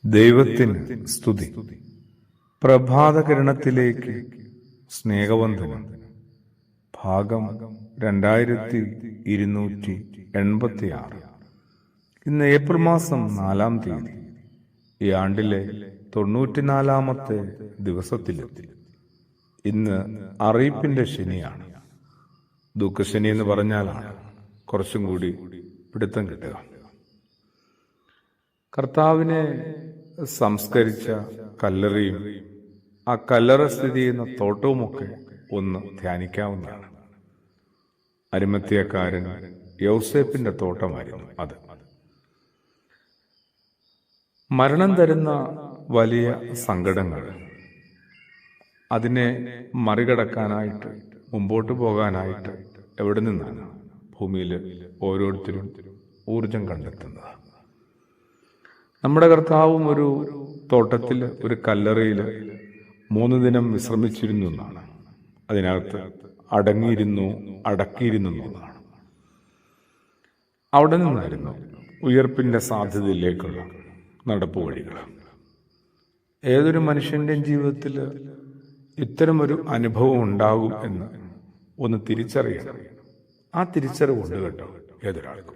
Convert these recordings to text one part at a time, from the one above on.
ദൈവത്തിന് സ്തുതി. പ്രഭാതകിരണത്തിലേക്ക് സ്നേഹവന്ദനം. ഭാഗം 2286. ഇന്ന് ഏപ്രിൽ മാസം 4-ാം തീയതി. ഈ ആണ്ടിലെ 94-ാമത്തെ ദിവസത്തിലെത്തി. ഇന്ന് അറിയിപ്പിന്റെ ശനിയാണ്. ദുഃഖശനി എന്ന് പറഞ്ഞാലാണ് കുറച്ചും കൂടി പിടുത്തം കിട്ടുക. കർത്താവിനെ സംസ്കരിച്ച കല്ലറയും ആ കല്ലറ സ്ഥിതി ചെയ്യുന്ന തോട്ടവുമൊക്കെ ഒന്ന് ധ്യാനിക്കാവുന്നതാണ്. അരിമത്ത്യക്കാരൻ യൗസേപ്പിന്റെ തോട്ടമായിരുന്നു അത്. മരണം തരുന്ന വലിയ സങ്കടങ്ങൾ, അതിനെ മറികടക്കാനായിട്ട്, മുമ്പോട്ട് പോകാനായിട്ട് എവിടെ നിന്നാണ് ഭൂമിയിൽ ഓരോരുത്തരും ഊർജം കണ്ടെത്തുന്നത്? നമ്മുടെ കർത്താവും ഒരു തോട്ടത്തിൽ, ഒരു കല്ലറയിൽ 3 ദിനം വിശ്രമിച്ചിരുന്നു എന്നാണ്. അതിനകത്ത് അടക്കിയിരുന്നു എന്നാണ്. അവിടെ നിന്നായിരുന്നു ഉയർപ്പിന്റെ സാധ്യതയിലേക്കുള്ള നടപ്പ് വഴികൾ. ഏതൊരു മനുഷ്യന്റെയും ജീവിതത്തിൽ ഇത്തരമൊരു അനുഭവം ഉണ്ടാകും എന്ന് ഒന്ന് തിരിച്ചറിയണം. ആ തിരിച്ചറിവുണ്ട് കേട്ടോ ഏതൊരാൾക്കും.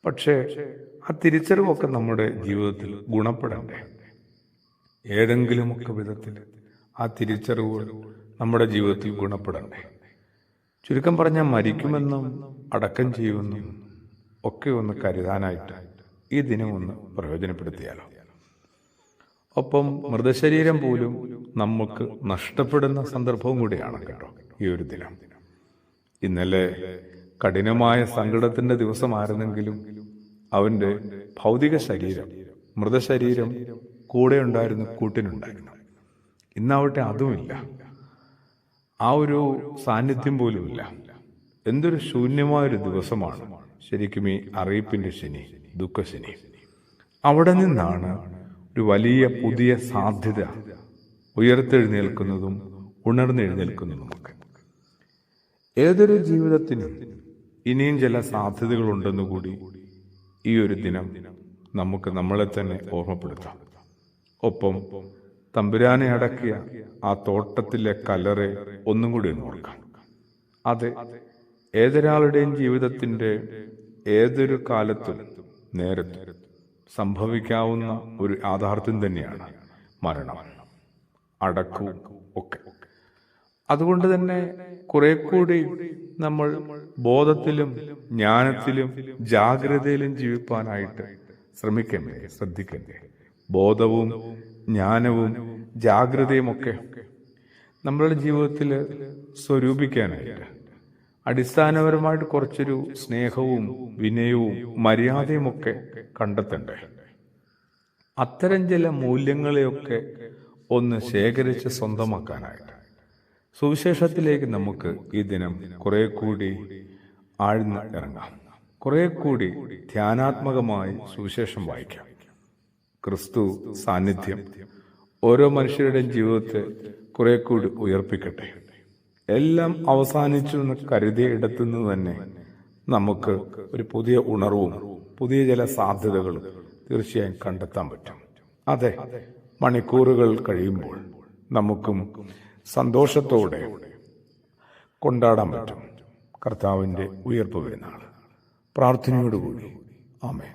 പക്ഷേ ആ തിരിച്ചറിവൊക്കെ നമ്മുടെ ജീവിതത്തിൽ ഗുണപ്പെടണ്ടേ? ഏതെങ്കിലുമൊക്കെ വിധത്തിൽ ആ തിരിച്ചറിവുകൾ നമ്മുടെ ജീവിതത്തിൽ ഗുണപ്പെടണ്ടേ? ചുരുക്കം പറഞ്ഞാൽ മരിക്കുമെന്നും അടക്കം ചെയ്യുമെന്നും ഒക്കെ ഒന്ന് കരുതാനായിട്ട് ഈ ദിനം ഒന്ന് പ്രയോജനപ്പെടുത്തിയാലോ? ഒപ്പം മൃതശരീരം പോലും നമുക്ക് നഷ്ടപ്പെടുന്ന സന്ദർഭവും കൂടിയാണ് കേട്ടോ ഈ ഒരു ദിനം. ഇന്നലെ കഠിനമായ സങ്കടത്തിന്റെ ദിവസമായിരുന്നെങ്കിലും അവന്റെ ഭൗതിക ശരീരം, മൃതശരീരം കൂടെ ഉണ്ടായിരുന്നു, കൂട്ടിനുണ്ടായിരുന്നു. ഇന്നാവട്ടെ അതുമില്ല, ആ ഒരു സാന്നിധ്യം പോലുമില്ല. എന്തൊരു ശൂന്യമായൊരു ദിവസമാണ് ശരിക്കും ഈ അറിയിപ്പിന്റെ ശനി, ദുഃഖശനി. അവിടെ നിന്നാണ് ഒരു വലിയ പുതിയ സാധ്യത ഉയർത്തെഴുന്നേൽക്കുന്നതും ഉണർന്നെഴുന്നേൽക്കുന്നതുമൊക്കെ. ഏതൊരു ജീവിതത്തിനും ഇനിയും ചില സാധ്യതകളുണ്ടെന്നുകൂടി ഈ ഒരു ദിനം നമുക്ക് നമ്മളെ തന്നെ ഓർമ്മപ്പെടുത്താം. ഒപ്പം തമ്പുരാനെ അടക്കിയ ആ തോട്ടത്തിലെ കല്ലറെ ഒന്നും കൂടി ഒന്ന് ഓർക്കാം. അതെ, ഏതൊരാളുടെയും ജീവിതത്തിന്റെ ഏതൊരു കാലത്തും നേരത്തും സംഭവിക്കാവുന്ന ഒരു യാഥാർത്ഥ്യം തന്നെയാണ് മരണം, അടക്കവും ഒക്കെ. അതുകൊണ്ട് തന്നെ കുറെ കൂടി നമ്മൾ ബോധത്തിലും ജ്ഞാനത്തിലും ജാഗ്രതയിലും ജീവിപ്പാനായിട്ട് ശ്രദ്ധിക്കണ്ടേ? ബോധവും ജ്ഞാനവും ജാഗ്രതയും ഒക്കെ നമ്മളുടെ ജീവിതത്തിൽ സ്വരൂപിക്കാനായിട്ട് അടിസ്ഥാനപരമായിട്ട് കുറച്ചൊരു സ്നേഹവും വിനയവും മര്യാദയും ഒക്കെ കണ്ടെത്തണ്ടേ? അത്തരം ചില മൂല്യങ്ങളെയൊക്കെ ഒന്ന് ശേഖരിച്ച് സ്വന്തമാക്കാനായിട്ട് സുവിശേഷത്തിലേക്ക് നമുക്ക് ഈ ദിനം കുറെ കൂടി ആഴ്ന്ന് ഇറങ്ങാം. കുറെ കൂടി ധ്യാനാത്മകമായി സുവിശേഷം വായിക്കാം. ക്രിസ്തു സാന്നിധ്യം ഓരോ മനുഷ്യരുടെയും ജീവിതത്തെ കുറെ കൂടി ഉയർപ്പിക്കട്ടെ. എല്ലാം അവസാനിച്ചു എന്ന് കരുതിയ ഇടത്തുനിന്ന് തന്നെ നമുക്ക് ഒരു പുതിയ ഉണർവും പുതിയ ചില സാധ്യതകളും തീർച്ചയായും കണ്ടെത്താൻ പറ്റും. അതെ, മണിക്കൂറുകൾ കഴിയുമ്പോൾ നമുക്കും സന്തോഷത്തോടെ കൊണ്ടാടാൻ പറ്റും കർത്താവിന്റെ ഉയർപ്പ് പെരുന്നാൾ. പ്രാർത്ഥനയോടുകൂടി ആമേൻ.